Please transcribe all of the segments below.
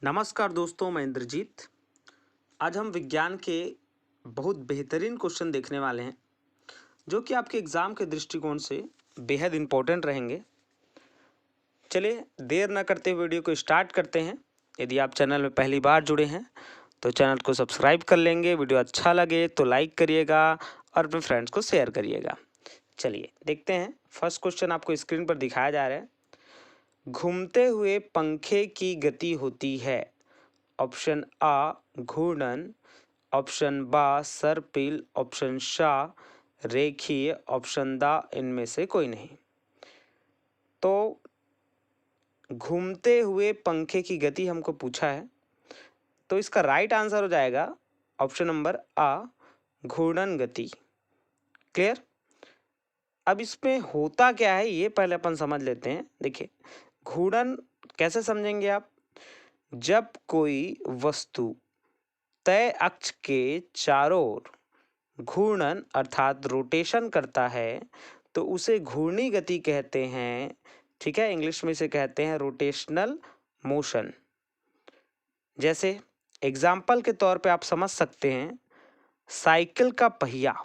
नमस्कार दोस्तों, मैं इंद्रजीत। आज हम विज्ञान के बहुत बेहतरीन क्वेश्चन देखने वाले हैं जो कि आपके एग्ज़ाम के दृष्टिकोण से बेहद इम्पोर्टेंट रहेंगे। चलिए देर न करते वीडियो को स्टार्ट करते हैं। यदि आप चैनल में पहली बार जुड़े हैं तो चैनल को सब्सक्राइब कर लेंगे। वीडियो अच्छा लगे तो लाइक करिएगा और अपने फ्रेंड्स को शेयर करिएगा। चलिए देखते हैं। फर्स्ट क्वेश्चन आपको स्क्रीन पर दिखाया जा रहा है। घूमते हुए पंखे की गति होती है। ऑप्शन आ घूर्णन, ऑप्शन बा सर्पिल, ऑप्शन शाह रेखीय, ऑप्शन दा इनमें से कोई नहीं। तो घूमते हुए पंखे की गति हमको पूछा है, तो इसका राइट आंसर हो जाएगा ऑप्शन नंबर आ घूर्णन गति। क्लियर। अब इसमें होता क्या है ये पहले अपन समझ लेते हैं। देखिए घूर्णन कैसे समझेंगे आप। जब कोई वस्तु तय अक्ष के चारों ओर घूर्णन अर्थात रोटेशन करता है तो उसे घूर्णी गति कहते हैं। ठीक है, इंग्लिश में इसे कहते हैं रोटेशनल मोशन। जैसे एग्जाम्पल के तौर पे आप समझ सकते हैं, साइकिल का पहिया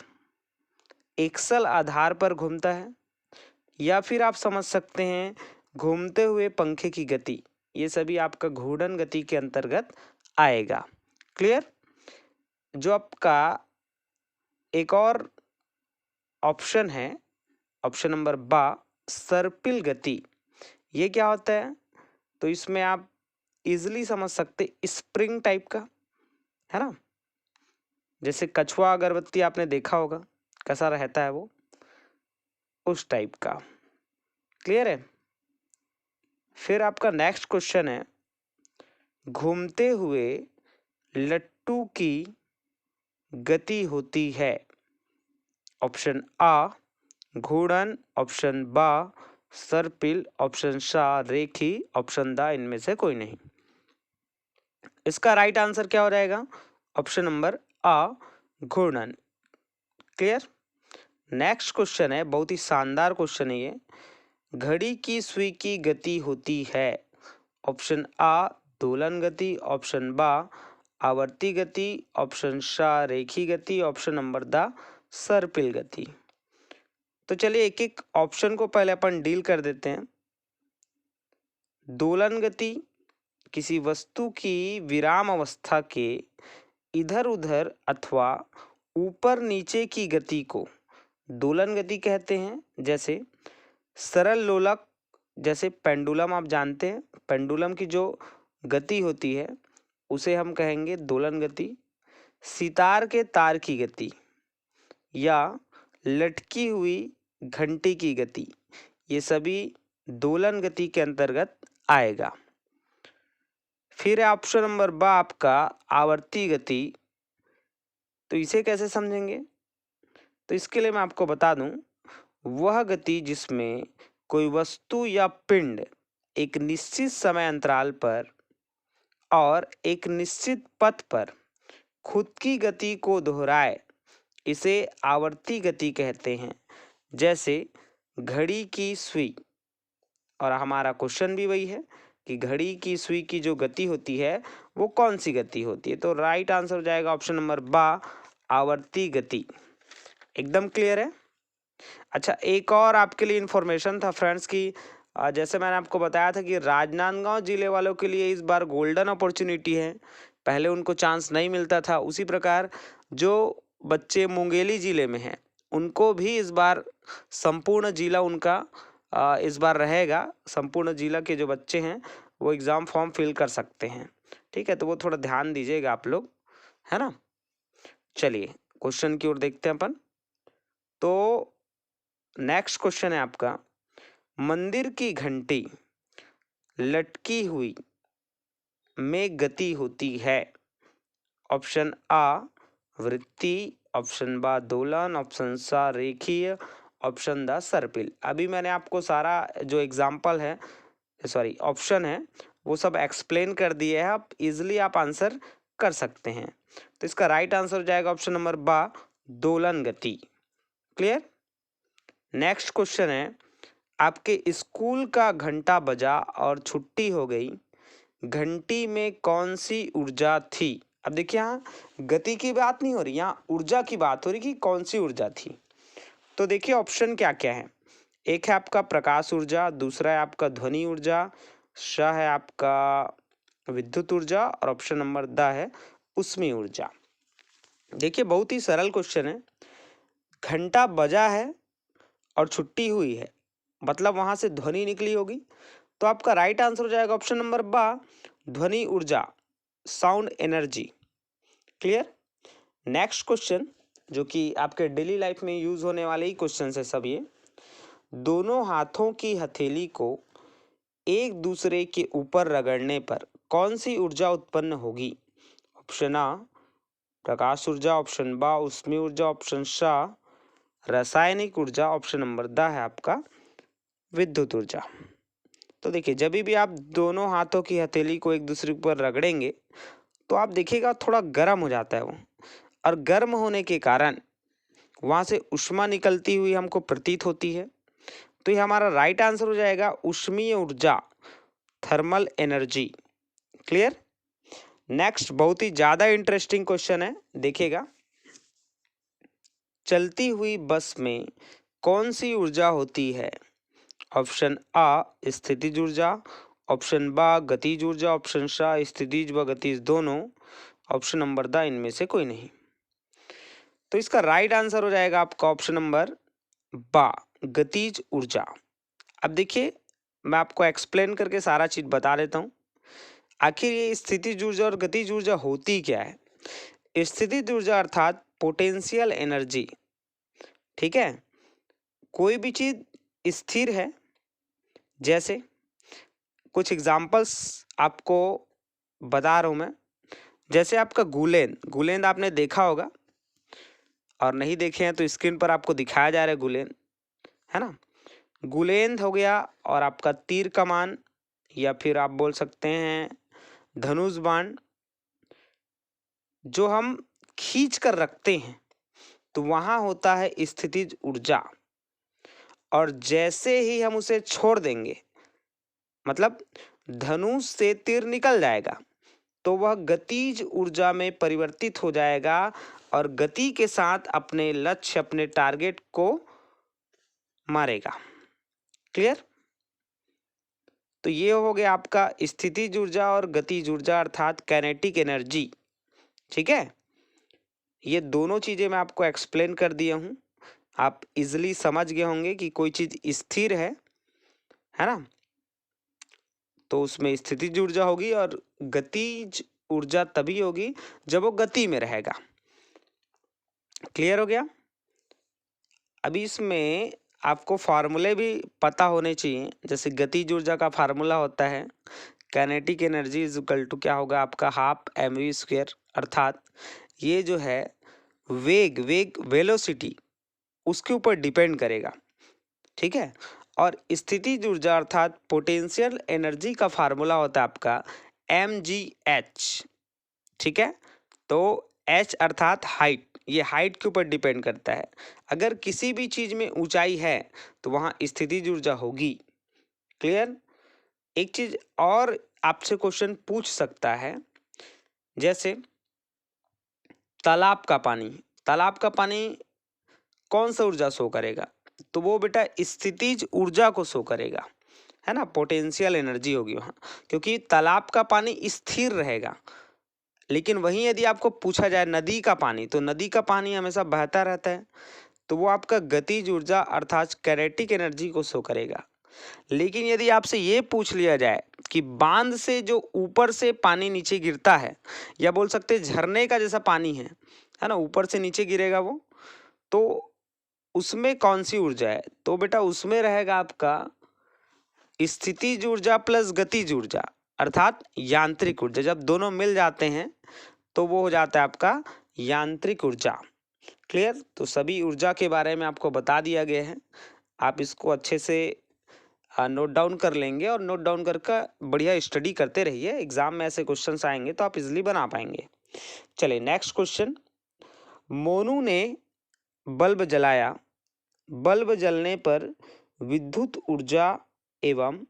एक्सल आधार पर घूमता है, या फिर आप समझ सकते हैं घूमते हुए पंखे की गति, ये सभी आपका घूर्णन गति के अंतर्गत आएगा। क्लियर। जो आपका एक और ऑप्शन है, ऑप्शन नंबर बा सर्पिल गति, ये क्या होता है? तो इसमें आप इजीली समझ सकते, स्प्रिंग टाइप का है ना। जैसे कछुआ अगरबत्ती आपने देखा होगा कैसा रहता है वो, उस टाइप का। क्लियर है। फिर आपका नेक्स्ट क्वेश्चन है, घूमते हुए लट्टू की गति होती है। ऑप्शन आ घूर्णन, ऑप्शन बा सर्पिल, ऑप्शन शाह रेखी, ऑप्शन दा इनमें से कोई नहीं। इसका राइट आंसर क्या हो जाएगा? ऑप्शन नंबर आ घूर्णन। क्लियर। नेक्स्ट क्वेश्चन है, बहुत ही शानदार क्वेश्चन है ये। घड़ी की सुई की गति होती है। ऑप्शन आ दोलन गति, ऑप्शन बा आवर्ती गति, ऑप्शन शाह रेखी गति, ऑप्शन नंबर दा सर्पिल गति। तो चलिए एक एक ऑप्शन को पहले अपन डील कर देते हैं। दोलन गति किसी वस्तु की विराम अवस्था के इधर उधर अथवा ऊपर नीचे की गति को दोलन गति कहते हैं। जैसे सरल लोलक, जैसे पेंडुलम आप जानते हैं, पेंडुलम की जो गति होती है उसे हम कहेंगे दोलन गति। सितार के तार की गति या लटकी हुई घंटी की गति, ये सभी दोलन गति के अंतर्गत आएगा। फिर ऑप्शन नंबर बा आपका आवर्ती गति। तो इसे कैसे समझेंगे? तो इसके लिए मैं आपको बता दूं, वह गति जिसमें कोई वस्तु या पिंड एक निश्चित समय अंतराल पर और एक निश्चित पथ पर खुद की गति को दोहराए, इसे आवर्ती गति कहते हैं। जैसे घड़ी की सुई, और हमारा क्वेश्चन भी वही है कि घड़ी की सुई की जो गति होती है वो कौन सी गति होती है। तो राइट आंसर हो जाएगा ऑप्शन नंबर बा आवर्ती गति। एकदम क्लियर है। अच्छा, एक और आपके लिए इंफॉर्मेशन था फ्रेंड्स की, जैसे मैंने आपको बताया था कि राजनांदगांव जिले वालों के लिए इस बार गोल्डन अपॉर्चुनिटी है। पहले उनको चांस नहीं मिलता था, उसी प्रकार जो बच्चे मुंगेली जिले में हैं उनको भी इस बार संपूर्ण जिला उनका इस बार रहेगा। संपूर्ण जिला के जो बच्चे हैं वो एग्ज़ाम फॉर्म फिल कर सकते हैं। ठीक है, तो वो थोड़ा ध्यान दीजिएगा आप लोग, है ना। चलिए क्वेश्चन की ओर देखते हैं अपन। तो नेक्स्ट क्वेश्चन है आपका, मंदिर की घंटी लटकी हुई में गति होती है। ऑप्शन आ वृत्ति, ऑप्शन बा दोलन, ऑप्शन सा रेखीय, ऑप्शन दा सर्पिल। अभी मैंने आपको सारा जो एग्जाम्पल है, सॉरी ऑप्शन है, वो सब एक्सप्लेन कर दिए हैं। आप इजिली आप आंसर कर सकते हैं। तो इसका राइट आंसर हो जाएगा ऑप्शन नंबर बा दोलन गति। क्लियर। नेक्स्ट क्वेश्चन है, आपके स्कूल का घंटा बजा और छुट्टी हो गई, घंटी में कौन सी ऊर्जा थी? अब देखिए यहाँ गति की बात नहीं हो रही, यहाँ ऊर्जा की बात हो रही कि कौन सी ऊर्जा थी। तो देखिए ऑप्शन क्या क्या है। एक है आपका प्रकाश ऊर्जा, दूसरा है आपका ध्वनि ऊर्जा, श है आपका विद्युत ऊर्जा और ऑप्शन नंबर द है उष्मीय ऊर्जा। देखिए बहुत ही सरल क्वेश्चन है। घंटा बजा है और छुट्टी हुई है, मतलब वहां से ध्वनि निकली होगी, तो आपका राइट आंसर हो जाएगा ऑप्शन नंबर बा, ध्वनि ऊर्जा, sound energy. Clear. Next question जो कि आपके डेली लाइफ में यूज होने वाले ही क्वेश्चन है सब ये। दोनों हाथों की हथेली को एक दूसरे के ऊपर रगड़ने पर कौन सी ऊर्जा उत्पन्न होगी? ऑप्शन आ प्रकाश ऊर्जा, ऑप्शन बा उष्मीय ऊर्जा, ऑप्शन श रासायनिक ऊर्जा, ऑप्शन नंबर द है आपका विद्युत ऊर्जा। तो देखिए जब भी आप दोनों हाथों की हथेली को एक दूसरे पर रगड़ेंगे तो आप देखिएगा थोड़ा गर्म हो जाता है वो, और गर्म होने के कारण वहां से ऊष्मा निकलती हुई हमको प्रतीत होती है। तो ये हमारा राइट आंसर हो जाएगा ऊष्मीय ऊर्जा, थर्मल एनर्जी। क्लियर। नेक्स्ट बहुत ही ज्यादा इंटरेस्टिंग क्वेश्चन है, देखिएगा। चलती हुई बस में कौन सी ऊर्जा होती है? ऑप्शन आ स्थितिज ऊर्जा, ऑप्शन बा गतिज ऊर्जा, ऑप्शन श स्थितिज व गतिज दोनों, ऑप्शन नंबर द इनमें से कोई नहीं। तो इसका राइट आंसर हो जाएगा आपका ऑप्शन नंबर बा गतिज ऊर्जा। अब देखिए मैं आपको एक्सप्लेन करके सारा चीज बता देता हूँ। आखिर ये स्थितिज ऊर्जा और गतिज ऊर्जा होती क्या है? स्थितिज ऊर्जा अर्थात पोटेंशियल एनर्जी, ठीक है। कोई भी चीज स्थिर है, जैसे कुछ एग्जांपल्स आपको बता रहा हूं मैं। जैसे आपका गुलेंद, गुलेंद आपने देखा होगा, और नहीं देखे हैं तो स्क्रीन पर आपको दिखाया जा रहा है गुलेंद, है ना। गुलेंद हो गया, और आपका तीर कमान, या फिर आप बोल सकते हैं धनुष बाण, जो हम खींच कर रखते हैं तो वहां होता है स्थितिज ऊर्जा। और जैसे ही हम उसे छोड़ देंगे, मतलब धनुष से तीर निकल जाएगा, तो वह गतिज ऊर्जा में परिवर्तित हो जाएगा और गति के साथ अपने लक्ष्य, अपने टारगेट को मारेगा। क्लियर। तो ये हो गया आपका स्थितिज ऊर्जा और गतिज ऊर्जा अर्थात काइनेटिक एनर्जी, ठीक है। ये दोनों चीजें मैं आपको एक्सप्लेन कर दिया हूं, आप इजिली समझ गए होंगे कि कोई चीज स्थिर है ना, तो उसमें स्थितिज ऊर्जा होगी, और गतिज ऊर्जा तभी होगी जब वो गति में रहेगा। क्लियर हो गया। अभी इसमें आपको फार्मूले भी पता होने चाहिए। जैसे गतिज ऊर्जा का फार्मूला होता है kinetic energy is equal to क्या होगा आपका हाफ mv², अर्थात ये जो है वेग वेलोसिटी उसके ऊपर डिपेंड करेगा, ठीक है। और स्थितिज ऊर्जा अर्थात पोटेंशियल एनर्जी का फार्मूला होता है आपका mgh, ठीक है। तो h अर्थात हाइट, ये हाइट के ऊपर डिपेंड करता है। अगर किसी भी चीज में ऊंचाई है तो वहां स्थितिज ऊर्जा होगी। क्लियर। एक चीज और आपसे क्वेश्चन पूछ सकता है, जैसे तालाब का पानी कौन सा ऊर्जा शो करेगा? तो वो बेटा स्थितिज ऊर्जा को शो करेगा, है ना, पोटेंशियल एनर्जी होगी वहां, क्योंकि तालाब का पानी स्थिर रहेगा। लेकिन वहीं यदि आपको पूछा जाए नदी का पानी, तो नदी का पानी हमेशा बहता रहता है, तो वो आपका गतिज ऊर्जा अर्थात काइनेटिक एनर्जी को शो करेगा। लेकिन यदि आपसे ये पूछ लिया जाए कि बांध से जो ऊपर से पानी नीचे गिरता है, या बोल सकते हैं झरने का जैसा पानी है ना, ऊपर से नीचे गिरेगा वो, तो उसमें कौन सी ऊर्जा है? तो बेटा उसमें रहेगा आपका स्थितिज ऊर्जा प्लस गतिज ऊर्जा अर्थात यांत्रिक ऊर्जा। जब दोनों मिल जाते हैं तो वो हो जाता है आपका यांत्रिक ऊर्जा। क्लियर। तो सभी ऊर्जा के बारे में आपको बता दिया गया है, आप इसको अच्छे से नोट डाउन कर लेंगे, और नोट डाउन करके बढ़िया स्टडी करते रहिए। एग्जाम में ऐसे क्वेश्चंस आएंगे तो आप इजिली बना पाएंगे। चलिए नेक्स्ट क्वेश्चन। मोनू ने बल्ब जलाया, बल्ब जलने पर विद्युत ऊर्जा एवं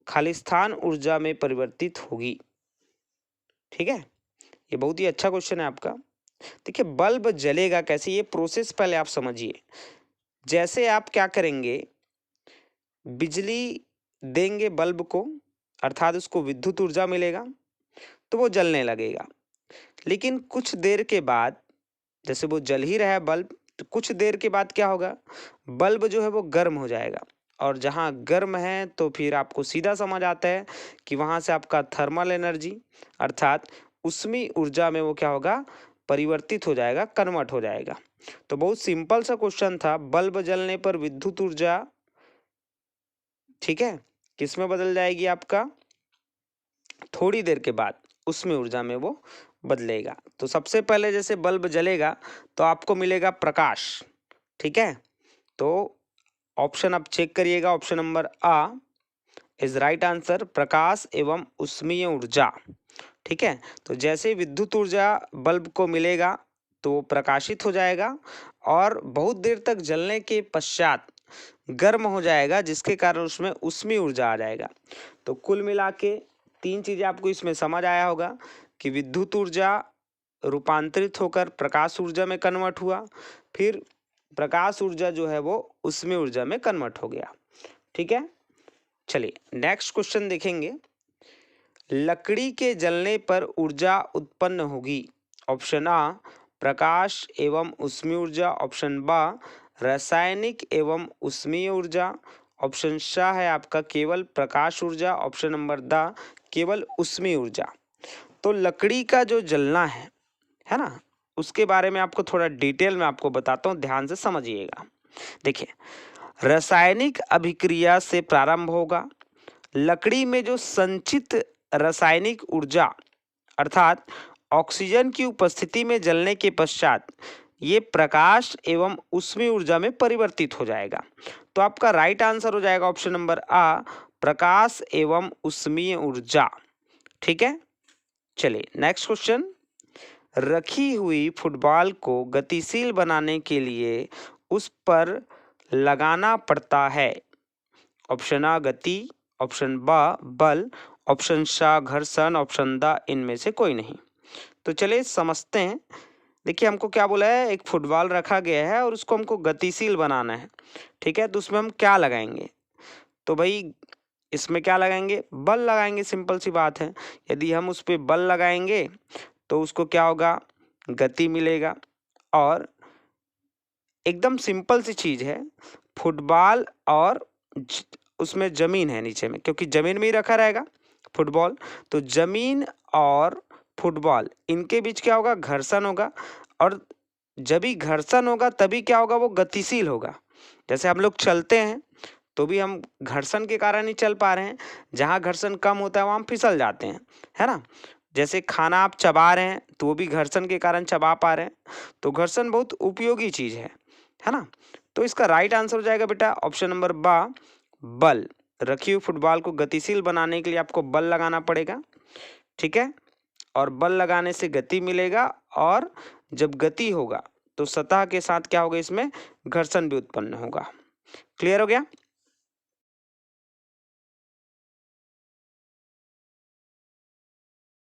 खालिस्तान ऊर्जा में परिवर्तित होगी। ठीक है, ये बहुत ही अच्छा क्वेश्चन है आपका। देखिए बल्ब जलेगा कैसे, ये प्रोसेस पहले आप समझिए। जैसे आप क्या करेंगे, बिजली देंगे बल्ब को, अर्थात उसको विद्युत ऊर्जा मिलेगा तो वो जलने लगेगा। लेकिन कुछ देर के बाद, जैसे वो जल ही रहा है बल्ब, तो कुछ देर के बाद क्या होगा, बल्ब जो है वो गर्म हो जाएगा। और जहाँ गर्म है तो फिर आपको सीधा समझ आता है कि वहाँ से आपका थर्मल एनर्जी अर्थात उष्मीय ऊर्जा में वो क्या होगा, परिवर्तित हो जाएगा, कन्वर्ट हो जाएगा। तो बहुत सिंपल सा क्वेश्चन था, बल्ब जलने पर विद्युत ऊर्जा, ठीक है, किस में बदल जाएगी आपका, थोड़ी देर के बाद उष्मीय ऊर्जा में वो बदलेगा। तो सबसे पहले जैसे बल्ब जलेगा तो आपको मिलेगा प्रकाश। ठीक है, तो ऑप्शन आप चेक करिएगा, option number A is right answer, प्रकाश एवं उष्मीय ऊर्जा। ठीक है, तो जैसे विद्युत ऊर्जा बल्ब को मिलेगा तो वो प्रकाशित हो जाएगा और बहुत देर तक जलने के पश्चात गर्म हो जाएगा, जिसके कारण उसमें उष्मीय ऊर्जा आ जाएगा। तो कुल मिला के 3 चीजें आपको इसमें समझ आया होगा कि विद्युत ऊर्जा रूपांतरित होकर प्रकाश ऊर्जा में कन्वर्ट हुआ, फिर प्रकाश ऊर्जा जो है वो उष्मीय ऊर्जा में कन्वर्ट हो गया। ठीक है, चलिए नेक्स्ट क्वेश्चन देखेंगे। लकड़ी के जलने पर ऊर्जा उत्पन्न होगी। ऑप्शन आ प्रकाश एवं उष्मीय ऊर्जा, ऑप्शन बा रासायनिक एवं उष्मीय ऊर्जा, ऑप्शन सा है आपका केवल प्रकाश ऊर्जा, ऑप्शन नंबर द केवल उष्मीय ऊर्जा। तो लकड़ी का जो जलना है ना, उसके बारे में आपको थोड़ा डिटेल में आपको बताता हूँ, ध्यान से समझिएगा। देखिए रासायनिक अभिक्रिया से प्रारंभ होगा। लकड़ी में जो संचित रासायनिक ऊर्जा अर्थात ऑक्सीजन की उपस्थिति में जलने के पश्चात ये प्रकाश एवं उष्मीय ऊर्जा में परिवर्तित हो जाएगा। तो आपका राइट आंसर हो जाएगा ऑप्शन नंबर आ प्रकाश एवं उष्मीय ऊर्जा। ठीक है, चलिए नेक्स्ट क्वेश्चन। रखी हुई फुटबॉल को गतिशील बनाने के लिए उस पर लगाना पड़ता है। ऑप्शन आ गति, ऑप्शन बा बल, ऑप्शन सा घर्षण, ऑप्शन द इनमें से कोई नहीं। तो चलिए समझते हैं। देखिए हमको क्या बोला है, एक फुटबॉल रखा गया है और उसको हमको गतिशील बनाना है। ठीक है, तो उसमें हम क्या लगाएंगे, तो भाई इसमें क्या लगाएंगे, बल लगाएंगे, सिंपल सी बात है। यदि हम उस पर बल लगाएंगे तो उसको क्या होगा, गति मिलेगा। और एकदम सिंपल सी चीज है, फुटबॉल और उसमें जमीन है नीचे में, क्योंकि जमीन में ही रखा रहेगा फुटबॉल, तो जमीन और फुटबॉल इनके बीच क्या होगा, घर्षण होगा। और जब भी घर्षण होगा तभी क्या होगा, वो गतिशील होगा। जैसे हम लोग चलते हैं तो भी हम घर्षण के कारण ही चल पा रहे हैं, जहाँ घर्षण कम होता है वहाँ हम फिसल जाते हैं, है ना। जैसे खाना आप चबा रहे हैं तो वो भी घर्षण के कारण चबा पा रहे हैं। तो घर्षण बहुत उपयोगी चीज है ना। तो इसका राइट आंसर हो जाएगा बेटा ऑप्शन नंबर बा बल। रखी हुई फुटबॉल को गतिशील बनाने के लिए आपको बल लगाना पड़ेगा। ठीक है, और बल लगाने से गति मिलेगा, और जब गति होगा तो सतह के साथ क्या होगा, इसमें घर्षण भी उत्पन्न होगा। क्लियर हो गया।